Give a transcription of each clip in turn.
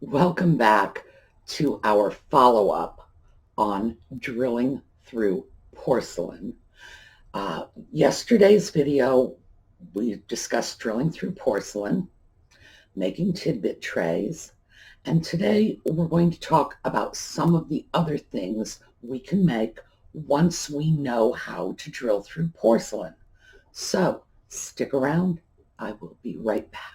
Welcome back to our follow-up on drilling through porcelain. Yesterday's video, we discussed drilling through porcelain, making tidbit trays, and today we're going to talk about some of the other things we can make once we know how to drill through porcelain. So stick around, I will be right back.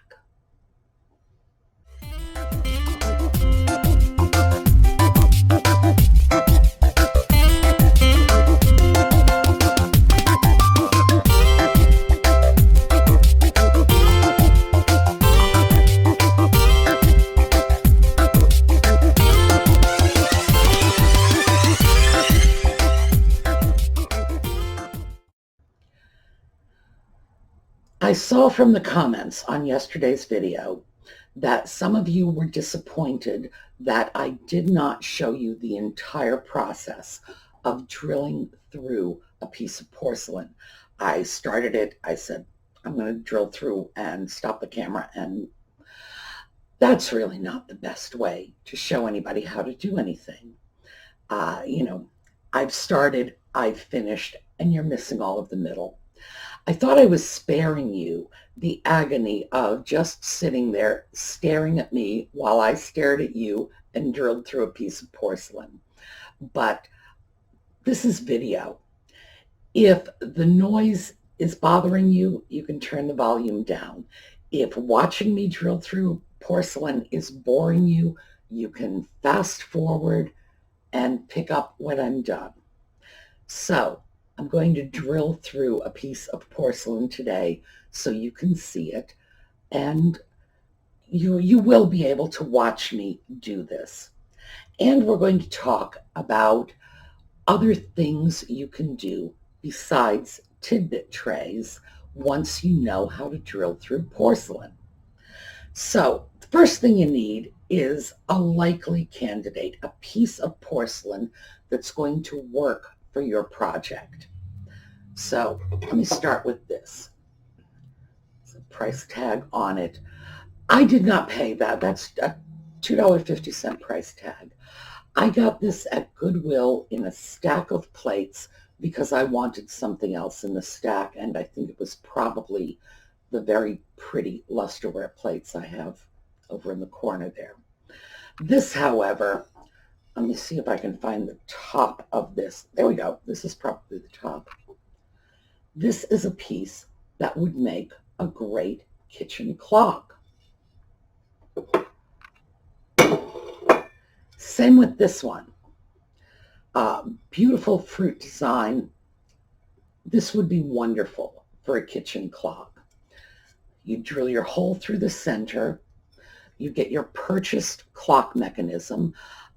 I saw from the comments on yesterday's video that some of you were disappointed that I did not show you the entire process of drilling through a piece of porcelain. I started it, I said, I'm going to drill through and stop the camera, and that's really not the best way to show anybody how to do anything. I've started, I've finished, and you're missing all of the middle. I thought I was sparing you the agony of just sitting there staring at me while I stared at you and drilled through a piece of porcelain. But this is video. If the noise is bothering you, you can turn the volume down. If watching me drill through porcelain is boring you, you can fast forward and pick up when I'm done. So I'm going to drill through a piece of porcelain today so you can see it, and you will be able to watch me do this. And we're going to talk about other things you can do besides tidbit trays once you know how to drill through porcelain. So the first thing you need is a likely candidate, a piece of porcelain that's going to work for your project. So let me start with this. There's a price tag on it. I did not pay that. That's a $2.50 price tag. I got this at Goodwill in a stack of plates because I wanted something else in the stack, and I think it was probably the very pretty lusterware plates I have over in the corner there. This, however, let me see if I can find the top of this. There we go. This is probably the top. This is a piece that would make a great kitchen clock. Same with this one. Beautiful fruit design. This would be wonderful for a kitchen clock. You drill your hole through the center. You get your purchased clock mechanism.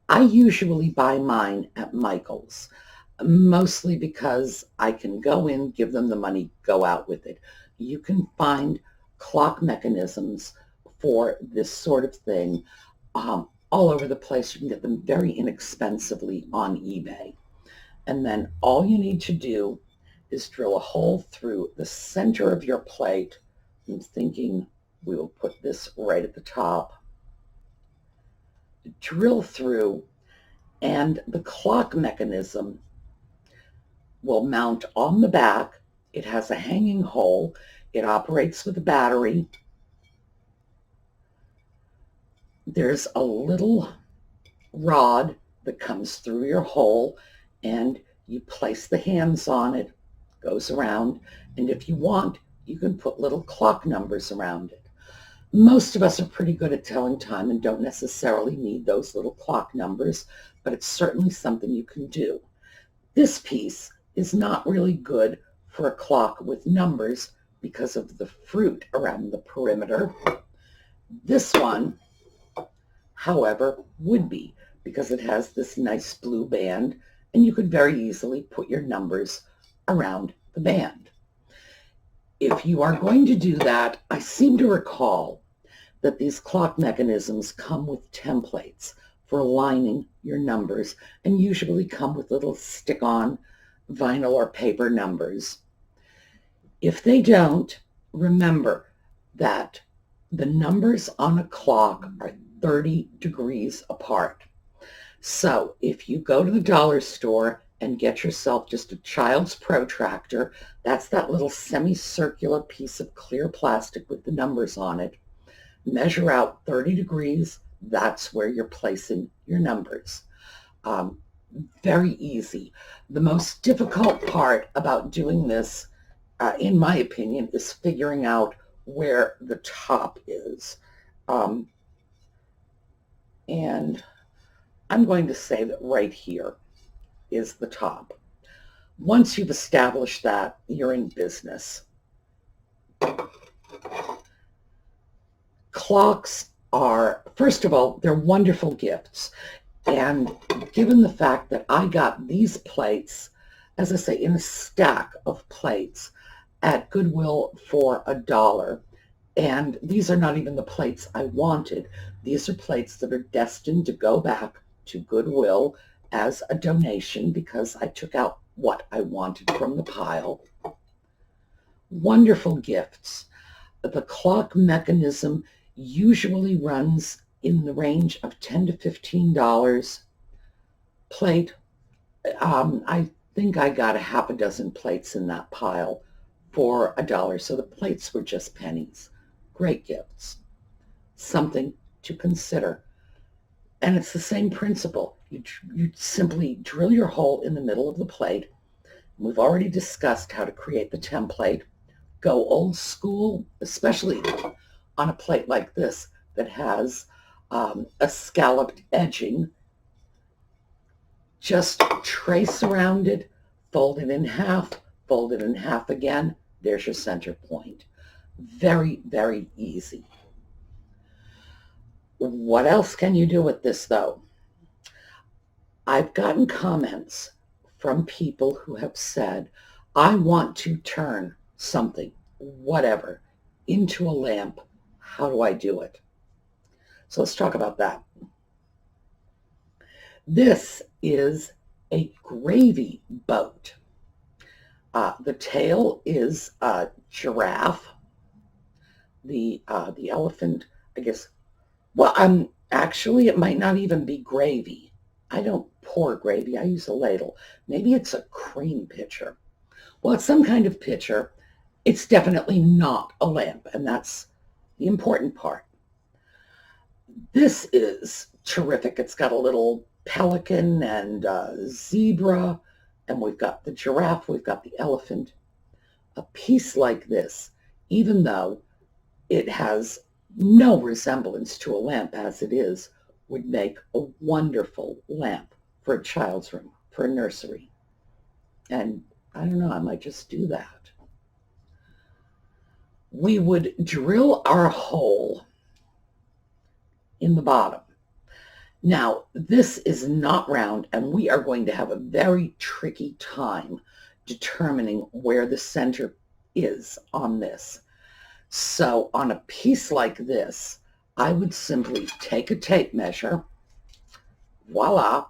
I usually buy mine at Michael's, mostly because I can go in, give them the money, go out with it. You can find clock mechanisms for this sort of thing all over the place. You can get them very inexpensively on eBay. And then all you need to do is drill a hole through the center of your plate. I'm thinking we will put this right at the top. Drill through, and the clock mechanism will mount on the back. It has a hanging hole. It operates with a battery. There's a little rod that comes through your hole, and you place the hands on it, goes around, and if you want, you can put little clock numbers around it. Most of us are pretty good at telling time and don't necessarily need those little clock numbers, but it's certainly something you can do. This piece is not really good for a clock with numbers because of the fruit around the perimeter. This one, however, would be, because it has this nice blue band, and you could very easily put your numbers around the band. If you are going to do that, I seem to recall that these clock mechanisms come with templates for aligning your numbers, and usually come with little stick-on vinyl or paper numbers. If they don't, remember that the numbers on a clock are 30 degrees apart. So if you go to the dollar store and get yourself just a child's protractor, that's that little semicircular piece of clear plastic with the numbers on it, measure out 30 degrees, that's where you're placing your numbers. Very easy. The most difficult part about doing this, in my opinion, is figuring out where the top is. And I'm going to say that right here is the top. Once you've established that, you're in business. Clocks are, first of all, they're wonderful gifts. And given the fact that I got these plates, as I say, in a stack of plates at Goodwill for $1, and these are not even the plates I wanted. These are plates that are destined to go back to Goodwill as a donation because I took out what I wanted from the pile. Wonderful gifts. The clock mechanism usually runs in the range of $10 to $15. Plate, I think I got a half a dozen plates in that pile for $1, so the plates were just pennies. Great gifts. Something to consider. And it's the same principle. You simply drill your hole in the middle of the plate. We've already discussed how to create the template. Go old school, especially on a plate like this that has a scalloped edging. Just trace around it, fold it in half again. There's your center point. Very, very easy. What else can you do with this, though? I've gotten comments from people who have said, I want to turn something, whatever, into a lamp. How do I do it? So let's talk about that. This is a gravy boat. The tail is a giraffe. The elephant, I guess, well, actually, it might not even be gravy. I don't pour gravy. I use a ladle. Maybe it's a cream pitcher. Well, it's some kind of pitcher. It's definitely not a lamp, and that's the important part. This is terrific. It's got a little pelican and zebra, and we've got the giraffe, we've got the elephant. A piece like this, even though it has no resemblance to a lamp as it is, would make a wonderful lamp for a child's room, for a nursery. And I don't know, I might just do that. We would drill our hole in the bottom. Now, this is not round, and we are going to have a very tricky time determining where the center is on this. So on a piece like this, I would simply take a tape measure, voila,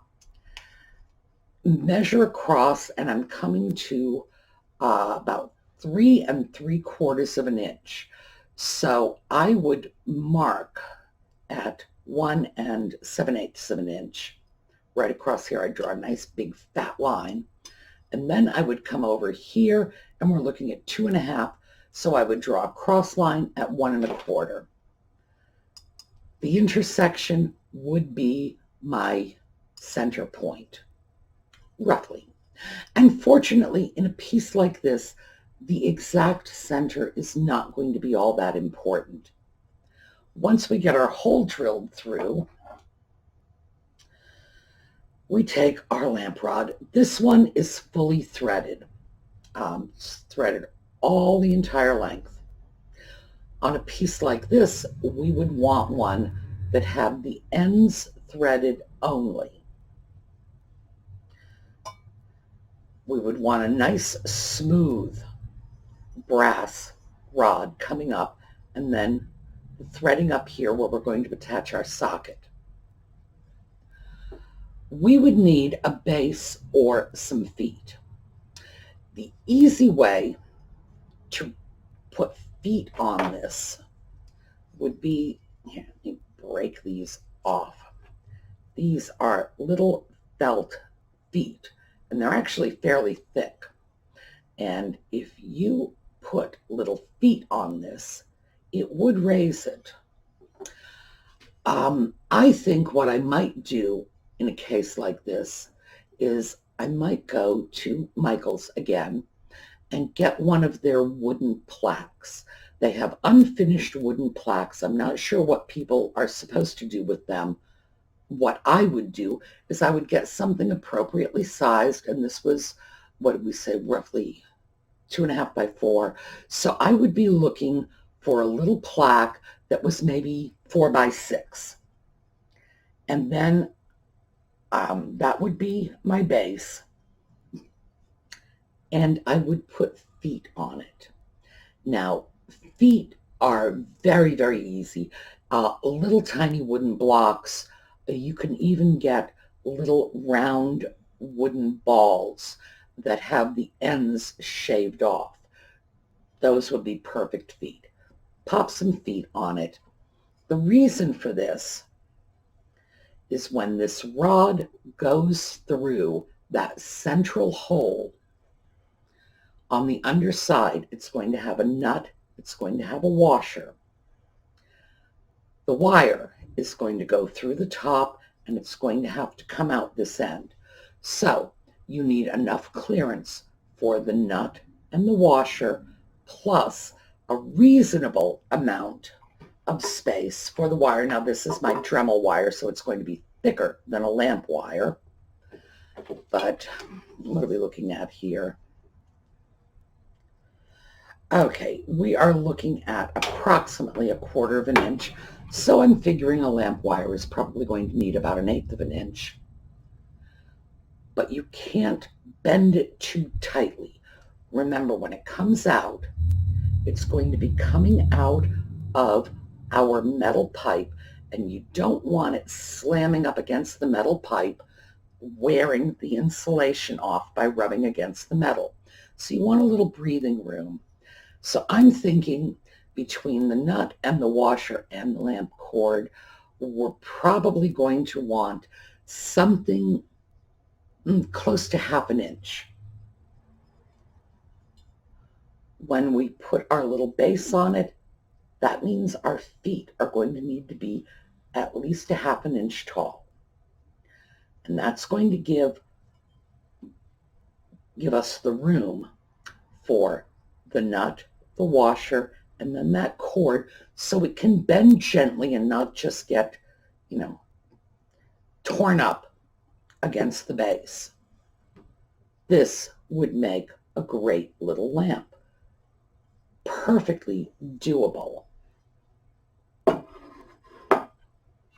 measure across, and I'm coming to about 3 3/4 of an inch. So I would mark at 1 7/8 of an inch. Right across here, I draw a nice big fat line. And then I would come over here, and we're looking at 2 1/2. So I would draw a cross line at 1 1/4. The intersection would be my center point, roughly. And fortunately, in a piece like this, the exact center is not going to be all that important. Once we get our hole drilled through, we take our lamp rod. This one is fully threaded. It's threaded all the entire length. On a piece like this, we would want one that had the ends threaded only. We would want a nice smooth brass rod coming up, and then the threading up here where we're going to attach our socket. We would need a base or some feet. The easy way to put feet on this would be, here, let me break these off. These are little felt feet, and they're actually fairly thick. And if you put little feet on this, it would raise it. I think what I might do in a case like this is I might go to Michael's again and get one of their wooden plaques. They have unfinished wooden plaques. I'm not sure what people are supposed to do with them. What I would do is I would get something appropriately sized, and this was, what did we say, roughly 2.5 by 4. So I would be looking for a little plaque that was maybe 4 by 6. And then that would be my base. And I would put feet on it. Now, feet are very, very easy. Little tiny wooden blocks. You can even get little round wooden balls that have the ends shaved off. Those would be perfect feet. Pop some feet on it. The reason for this is when this rod goes through that central hole on the underside, it's going to have a nut, it's going to have a washer. The wire is going to go through the top, and it's going to have to come out this end. So you need enough clearance for the nut and the washer, plus a reasonable amount of space for the wire. Now this is my Dremel wire, so it's going to be thicker than a lamp wire. But what are we looking at here? Okay, we are looking at approximately 1/4 of an inch. So I'm figuring a lamp wire is probably going to need about 1/8 of an inch. But you can't bend it too tightly. Remember, when it comes out, it's going to be coming out of our metal pipe, and you don't want it slamming up against the metal pipe, wearing the insulation off by rubbing against the metal. So you want a little breathing room. So I'm thinking between the nut and the washer and the lamp cord, we're probably going to want something close to 1/2 inch. When we put our little base on it, that means our feet are going to need to be at least 1/2 inch tall. And that's going to give us the room for the nut, the washer, and then that cord, so it can bend gently and not just get, torn up against the base. This would make a great little lamp. Perfectly doable.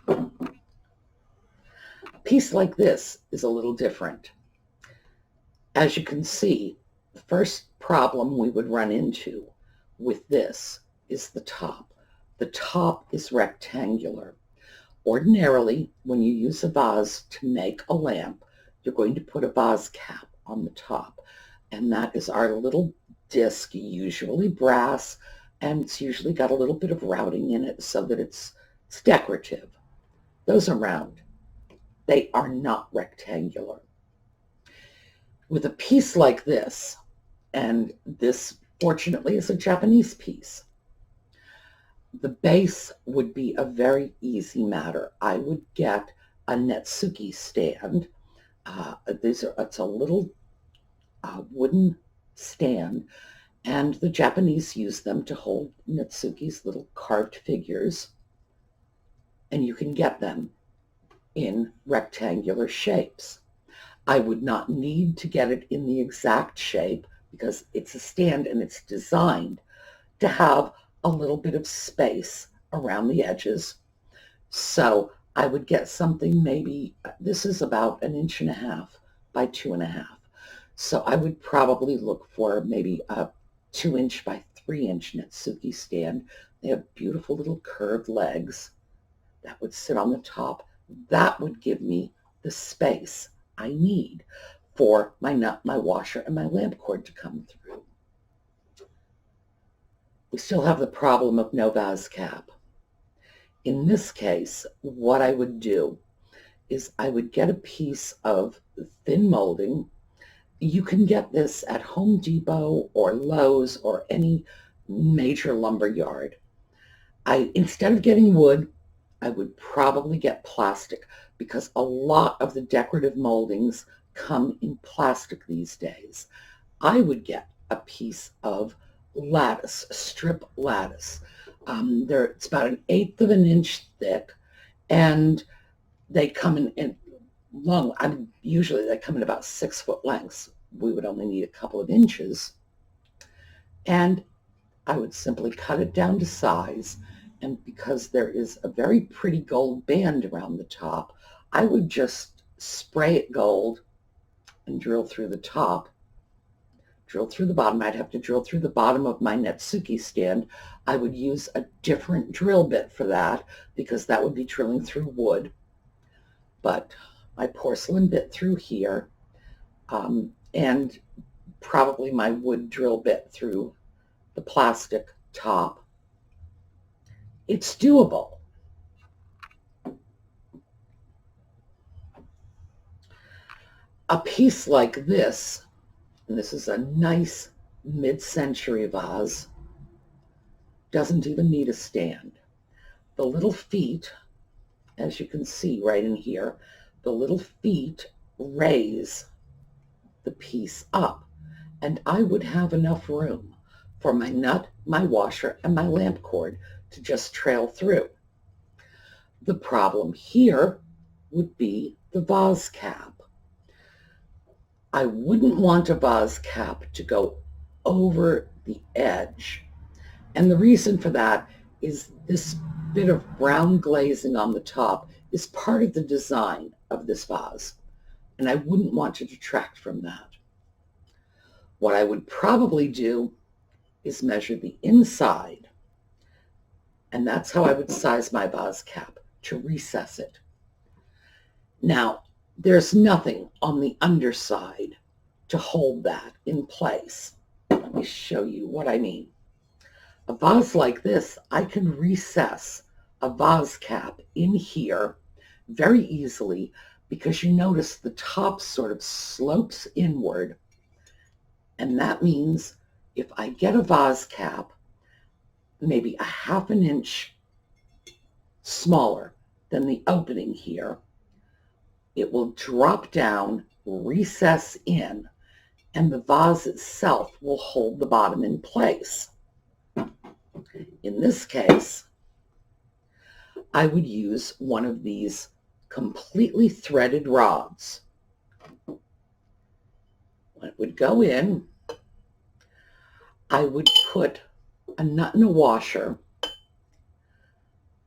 A piece like this is a little different. As you can see, the first problem we would run into with this is the top. The top is rectangular. Ordinarily, when you use a vase to make a lamp, you're going to put a vase cap on the top. And that is our little disc, usually brass, and it's usually got a little bit of routing in it so that it's decorative. Those are round. They are not rectangular. With a piece like this, and this fortunately is a Japanese piece, the base would be a very easy matter. I would get a netsuke stand. It's a little wooden stand, and the Japanese use them to hold netsuke's little carved figures, and you can get them in rectangular shapes. I would not need to get it in the exact shape because it's a stand and it's designed to have a little bit of space around the edges. So I would get something, maybe this is about 1.5 inches by 2.5 inches. So I would probably look for maybe a 2 inch by 3 inch netsuke stand. They have beautiful little curved legs that would sit on the top. That would give me the space I need for my nut, my washer, and my lamp cord to come through. We still have the problem of no vase cap. In this case, what I would do is I would get a piece of thin molding. You can get this at Home Depot or Lowe's or any major lumber yard. Instead of getting wood, I would probably get plastic because a lot of the decorative moldings come in plastic these days. I would get a piece of lattice, strip lattice. It's about 1/8 of an inch thick, and they come in long. Usually they come in about 6-foot lengths. We would only need a couple of inches. And I would simply cut it down to size. And because there is a very pretty gold band around the top, I would just spray it gold and drill through the top, drill through the bottom. I'd have to drill through the bottom of my Netsuke stand. I would use a different drill bit for that because that would be drilling through wood. But my porcelain bit through here, and probably my wood drill bit through the plastic top. It's doable. A piece like this, and this is a nice mid-century vase, doesn't even need a stand. The little feet, as you can see right in here, the little feet raise the piece up, and I would have enough room for my nut, my washer, and my lamp cord to just trail through. The problem here would be the vase cap. I wouldn't want a vase cap to go over the edge, and the reason for that is this bit of brown glazing on the top is part of the design of this vase, and I wouldn't want to detract from that. What I would probably do is measure the inside, and that's how I would size my vase cap, to recess it. Now, there's nothing on the underside to hold that in place. Let me show you what I mean. A vase like this, I can recess a vase cap in here very easily because you notice the top sort of slopes inward, and that means if I get a vase cap maybe 1/2 inch smaller than the opening here, it will drop down, recess in, and the vase itself will hold the bottom in place. In this case, I would use one of these completely threaded rods. When it would go in, I would put a nut and a washer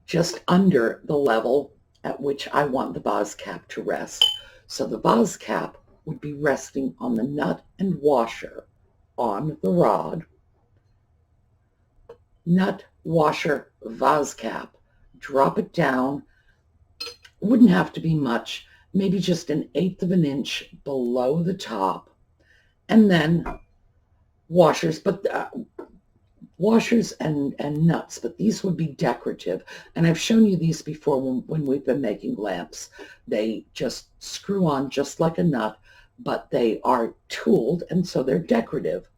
just under the level at which I want the vase cap to rest. So the vase cap would be resting on the nut and washer on the rod. Nut, washer, vase cap. Drop it down. Wouldn't have to be much, maybe just 1/8 of an inch below the top. And then washers, but washers and nuts, but these would be decorative. And I've shown you these before when we've been making lamps. They just screw on just like a nut, but they are tooled, and so they're decorative.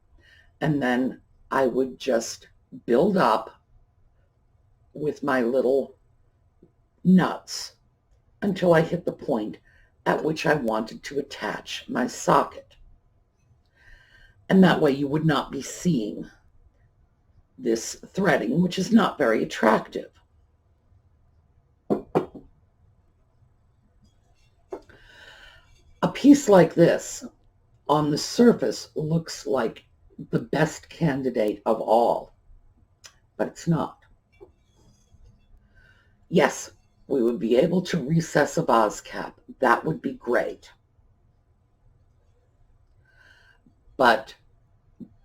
And then I would just build up with my little nuts until I hit the point at which I wanted to attach my socket. And that way you would not be seeing this threading, which is not very attractive. A piece like this on the surface looks like the best candidate of all, but it's not. Yes, we would be able to recess a vase cap. That would be great. But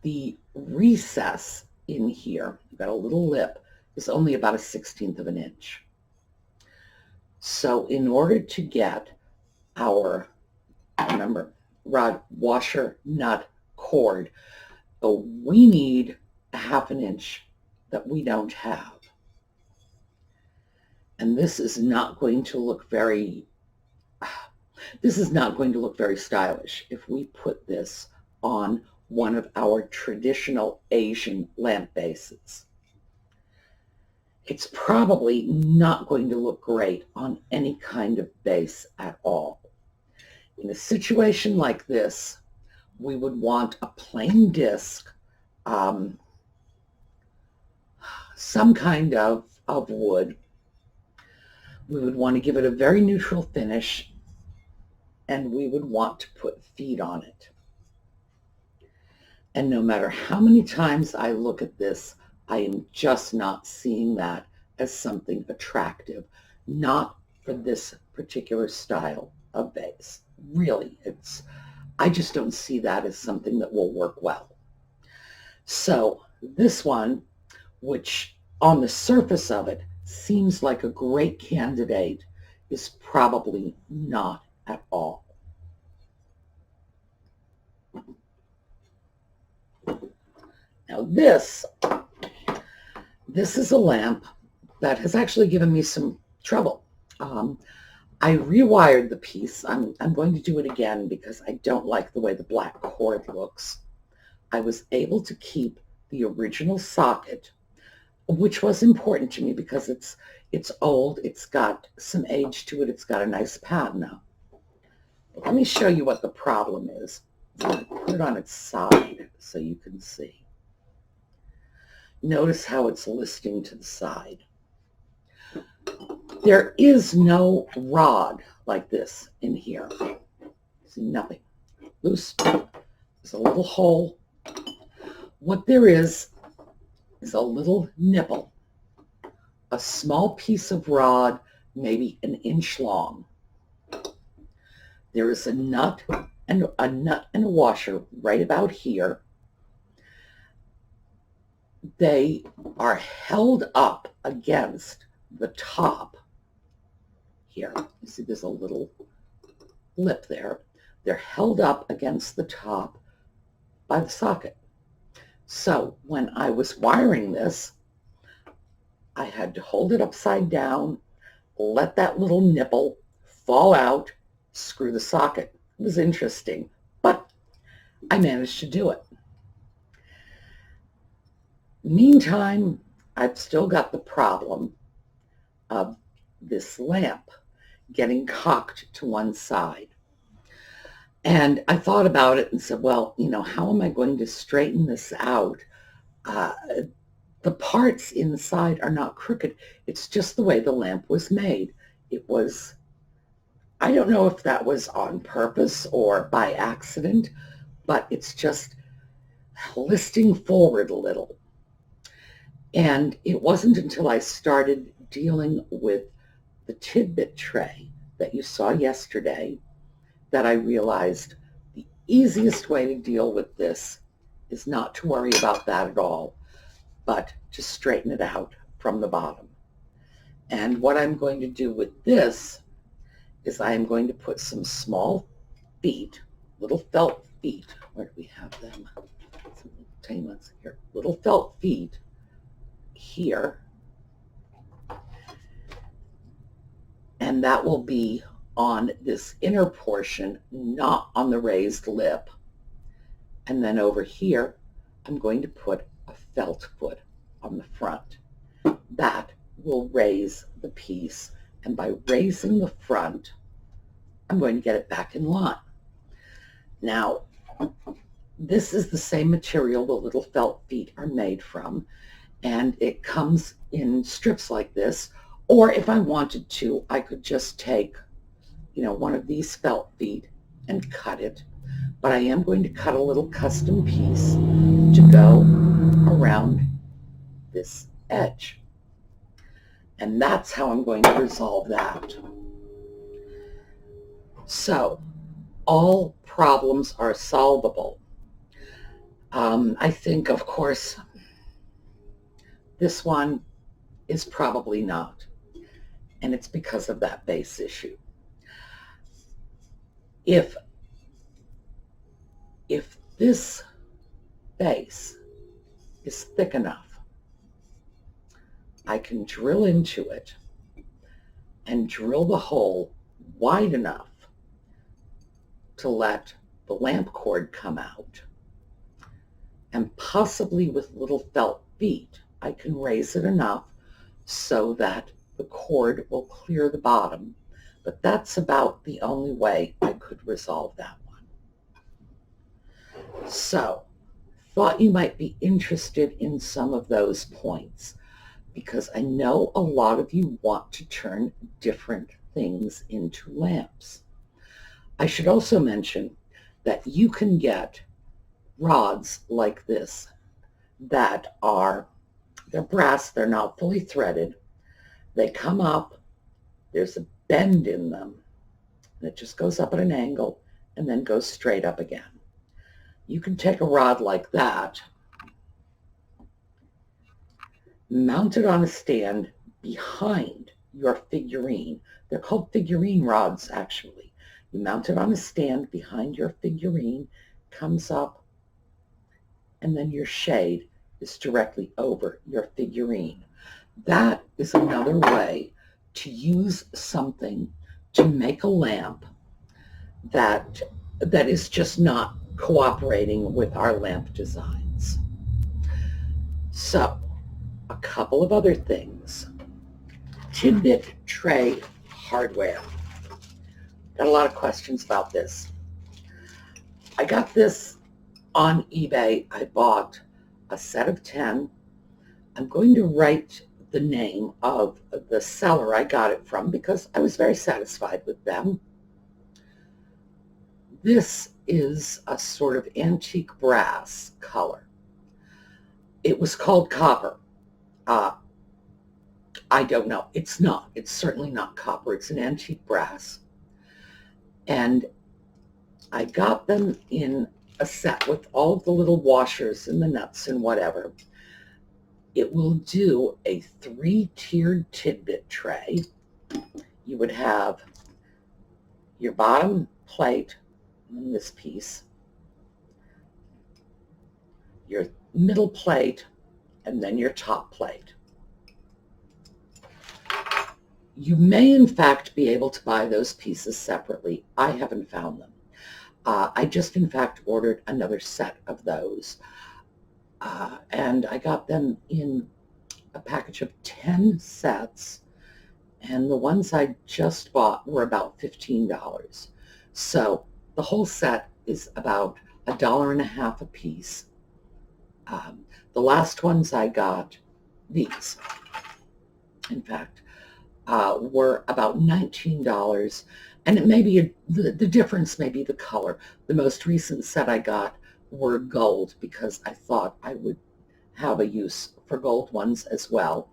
the recess in here, you've got a little lip, is only about 1/16 of an inch. So in order to get our, remember, rod, washer, nut, cord, we need 1/2 inch that we don't have. And this is not going to look very stylish if we put this on one of our traditional Asian lamp bases. It's probably not going to look great on any kind of base at all. In a situation like this, we would want a plain disc, some kind of wood. We would want to give it a very neutral finish, and we would want to put feet on it. And no matter how many times I look at this, I am just not seeing that as something attractive, not for this particular style of vase. Really, I just don't see that as something that will work well. So this one, which on the surface of it seems like a great candidate, is probably not at all. Now this is a lamp that has actually given me some trouble. I rewired the piece. I'm going to do it again because I don't like the way the black cord looks. I was able to keep the original socket, which was important to me because it's old, it's got some age to it, it's got a nice patina. Let me show you what the problem is. I'm going to put it on its side so you can see. Notice how it's listing to the side. There is no rod like this in here. See, nothing. Loose. There's a little hole. What there is a little nipple, a small piece of rod, maybe an inch long. There is a nut and a washer right about here. They are held up against the top here. You see there's a little lip there. They're held up against the top by the socket. So when I was wiring this, I had to hold it upside down, let that little nipple fall out, screw the socket. It was interesting, but I managed to do it. Meantime, I've still got the problem of this lamp getting cocked to one side. And I thought about it and said, well, how am I going to straighten this out? The parts inside are not crooked. It's just the way the lamp was made. I don't know if that was on purpose or by accident, but it's just listing forward a little. And it wasn't until I started dealing with the Tidbit tray that you saw yesterday that I realized the easiest way to deal with this is not to worry about that at all, but to straighten it out from the bottom. And what I'm going to do with this is I'm going to put some small feet, little felt feet. Where do we have them? Some tiny ones here. Little felt feet here. And that will be on this inner portion, not on the raised lip. And then over here, I'm going to put a felt foot on the front. That will raise the piece. And by raising the front, I'm going to get it back in line. Now, this is the same material the little felt feet are made from. And it comes in strips like this. Or if I wanted to, I could just take one of these felt feet and cut it. But I am going to cut a little custom piece to go around this edge. And that's how I'm going to resolve that. So, all problems are solvable. I think, of course, this one is probably not. And it's because of that base issue. If this base is thick enough, I can drill into it and drill the hole wide enough to let the lamp cord come out. And possibly with little felt feet, I can raise it enough so that the cord will clear the bottom. But that's about the only way I could resolve that one. So, thought you might be interested in some of those points, because I know a lot of you want to turn different things into lamps. I should also mention that you can get rods like this that they're brass, they're not fully threaded. They come up, there's a bend in them, and it just goes up at an angle and then goes straight up again. You can take a rod like that, mount it on a stand behind your figurine. They're called figurine rods, actually. You mount it on a stand behind your figurine, comes up, and then your shade is directly over your figurine. That is another way to use something to make a lamp that is just not cooperating with our lamp designs. So, a couple of other things. Tidbit tray hardware. Got a lot of questions about this. I got this on eBay. I bought a set of 10. I'm going to write the name of the seller I got it from because I was very satisfied with them. This is a sort of antique brass color. It was called copper. I don't know. It's not. It's certainly not copper. It's an antique brass. And I got them in a set with all of the little washers and the nuts and whatever. It will do a 3-tiered tidbit tray. You would have your bottom plate in this piece, your middle plate, and then your top plate. You may, in fact, be able to buy those pieces separately. I haven't found them. I just, in fact, ordered another set of those. And I got them in a package of 10 sets. And the ones I just bought were about $15. So the whole set is about $1.50 a piece. The last ones I got, these, in fact, were about $19, and it may be the difference may be the color. The most recent set I got were gold because I thought I would have a use for gold ones as well,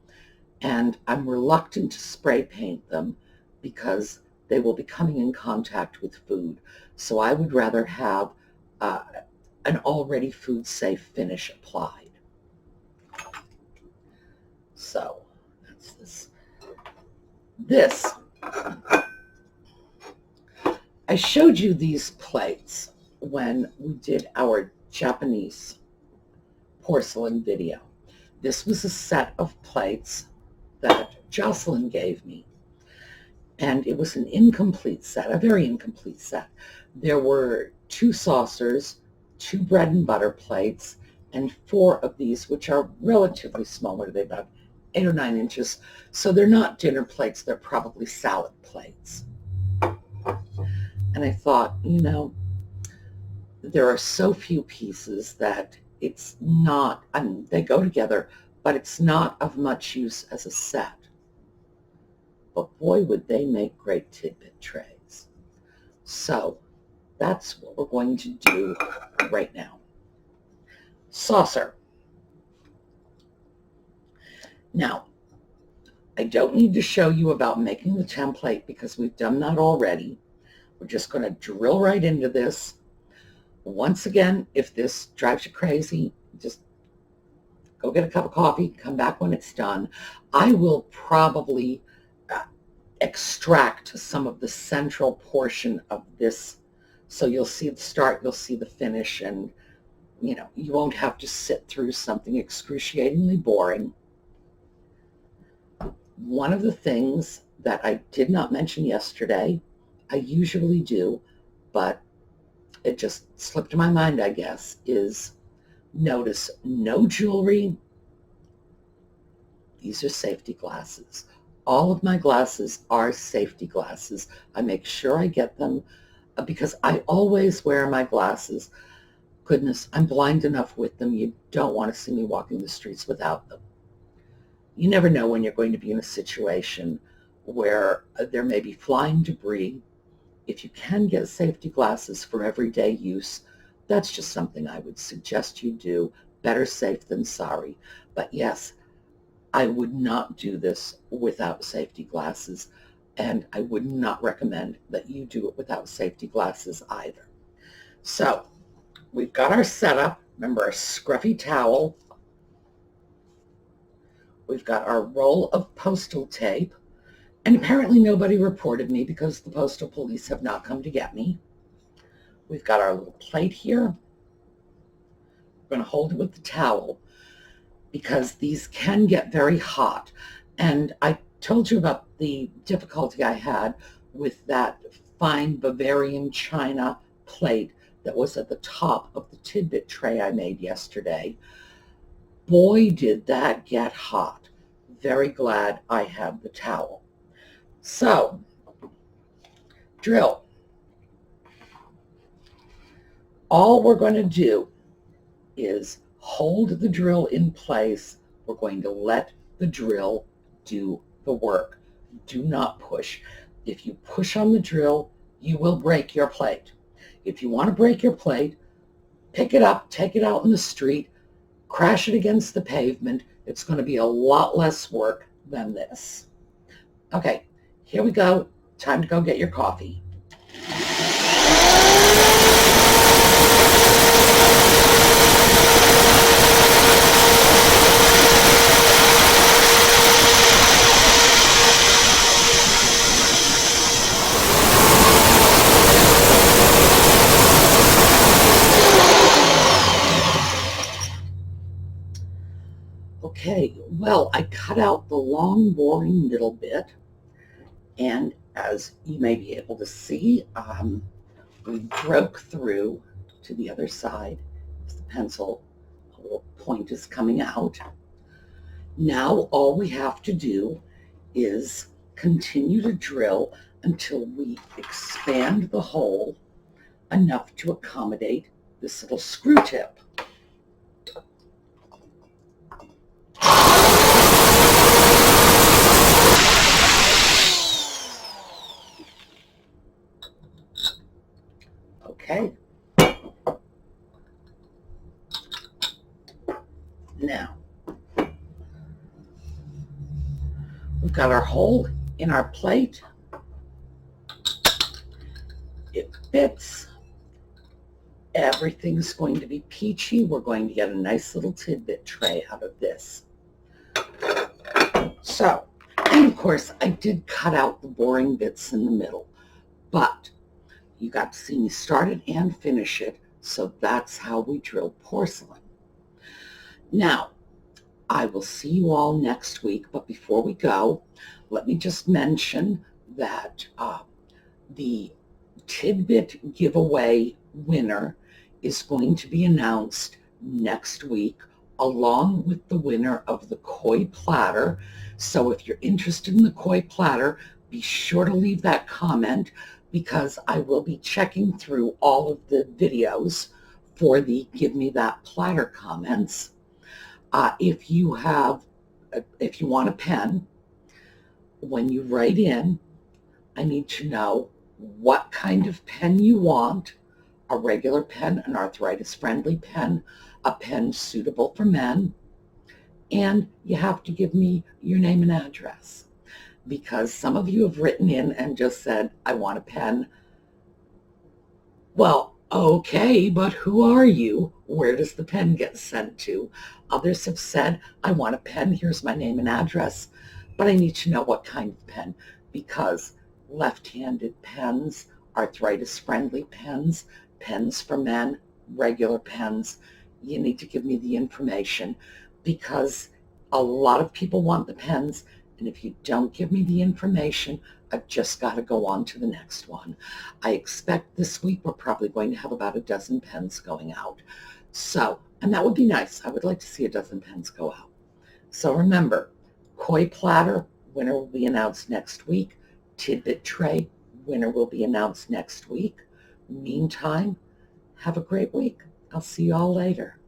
and I'm reluctant to spray paint them because they will be coming in contact with food, so I would rather have an already food-safe finish applied. So that's this. I showed you these plates when we did our Japanese porcelain video. This was a set of plates that Jocelyn gave me, and it was an incomplete set, a very incomplete set. There were 2 saucers, 2 bread and butter plates, and 4 of these, which are relatively smaller. They're about 8 or 9 inches. So they're not dinner plates, they're probably salad plates. And I thought, there are so few pieces that it's not, they go together, but it's not of much use as a set. But boy, would they make great tidbit trays. So that's what we're going to do right now. Saucer. Now, I don't need to show you about making the template because we've done that already. We're just going to drill right into this. Once again, if this drives you crazy, just go get a cup of coffee, come back when it's done. I will probably extract some of the central portion of this, so you'll see the start, you'll see the finish, and you won't have to sit through something excruciatingly boring. One of the things that I did not mention yesterday. I usually do, but it just slipped my mind, I guess, is notice no jewelry. These are safety glasses. All of my glasses are safety glasses. I make sure I get them because I always wear my glasses. Goodness, I'm blind enough with them. You don't want to see me walking the streets without them. You never know when you're going to be in a situation where there may be flying debris. If you can get safety glasses for everyday use, that's just something I would suggest you do. Better safe than sorry. But yes, I would not do this without safety glasses, and I would not recommend that you do it without safety glasses either. So we've got our setup. Remember, our scruffy towel. We've got our roll of postal tape. And apparently nobody reported me because the postal police have not come to get me. We've got our little plate here. We're going to hold it with the towel because these can get very hot. And I told you about the difficulty I had with that fine Bavarian china plate that was at the top of the Tidbit tray I made yesterday. Boy, did that get hot. Very glad I had the towel. So, drill. All we're going to do is hold the drill in place. We're going to let the drill do the work. Do not push. If you push on the drill, you will break your plate. If you want to break your plate, pick it up, take it out in the street, crash it against the pavement. It's going to be a lot less work than this. Okay. Here we go. Time to go get your coffee. Okay, well, I cut out the long, boring middle bit. And as you may be able to see, we broke through to the other side. As the pencil, a little point is coming out. Now all we have to do is continue to drill until we expand the hole enough to accommodate this little screw tip. Okay. Now, we've got our hole in our plate. It fits. Everything's going to be peachy. We're going to get a nice little tidbit tray out of this. So, and of course, I did cut out the boring bits in the middle, but you got to see me start it and finish it, so that's how we drill porcelain. Now, I will see you all next week, but before we go, let me just mention that the Tidbit giveaway winner is going to be announced next week, along with the winner of the koi platter. So if you're interested in the koi platter, be sure to leave that comment, because I will be checking through all of the videos for the Give Me That Platter comments. If you want a pen, when you write in, I need to know what kind of pen you want: a regular pen, an arthritis-friendly pen, a pen suitable for men, and you have to give me your name and address. Because some of you have written in and just said, I want a pen. Well, okay, but who are you? Where does the pen get sent to? Others have said, I want a pen. Here's my name and address. But I need to know what kind of pen, because left-handed pens, arthritis-friendly pens, pens for men, regular pens, you need to give me the information, because a lot of people want the pens And if you don't give me the information, I've just got to go on to the next one. I expect this week we're probably going to have about a dozen pens going out. So, and that would be nice. I would like to see a dozen pens go out. So remember, Koi Platter, winner will be announced next week. Tidbit Tray, winner will be announced next week. Meantime, have a great week. I'll see you all later.